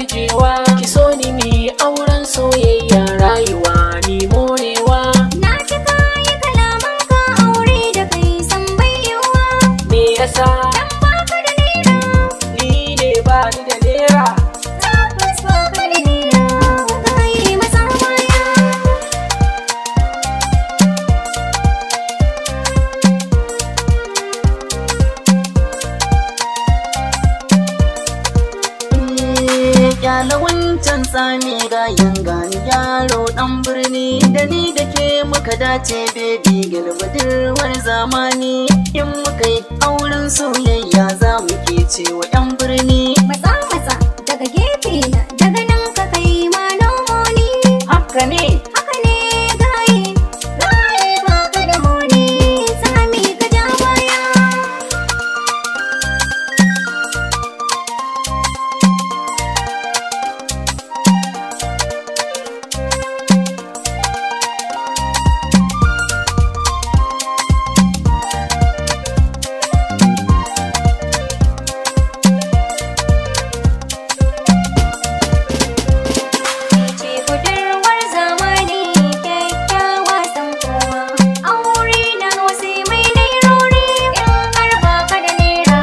burgewa, ki so ni mi auren soyayya rayuwa ni morewa. Na ji kayi kalaman ka aure da kai san baiwa. Me yasa? Dan baka da naira. Ni ne ba ni da naira. Tabbas baka da naira. Kai masa baya. Kyala wancan tsami gayan gani yaro dan birni, da ni da ke muka dace baby girl budurwar zamani. In muka yi auren soyayya za mu ke cewa yan birni. Matsa daga gefe na, daga nan ka kai ma nomoni. Haka ne Haka ne gaye baka da moni. Sami ka ja baya. Ce budurwar zamani kyakkyawa san kowa. Aure na wasu mai nairori. In har baka da naira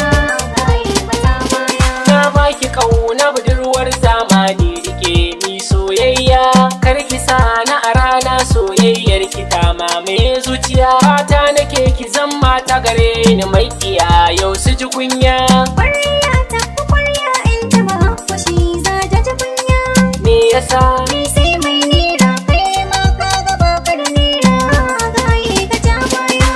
gaye masa baya. Na baki kauna budurwar zamani, rike ni soyayya. Kar ki sa na a rana, soyayyar ki ta mamaye zuciya. Fata nake ki zama ta gare ni mai iya yau su ji kunya. Kwarya ta fi kwarya in ta ba kwashi za ta ji kunya. Me yasa? Ni sai mai naira kai ma ka ga baka da naira gaye ka ja baya.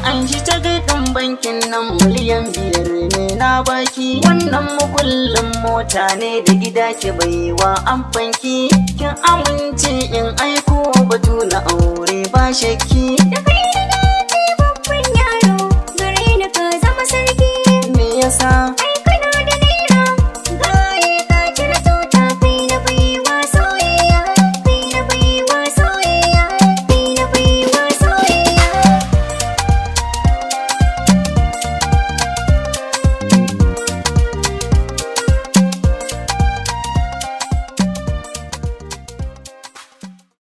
an ji ta gaɗin bankin nan miliyan 5 ne na baki. Wannan mukullin mota ne da gida ke baiwa an banki. Kin amince in aiko batu na aure ba shakki. Da kai na dace babban yaro gare ni ka zama sarki. Me yasa?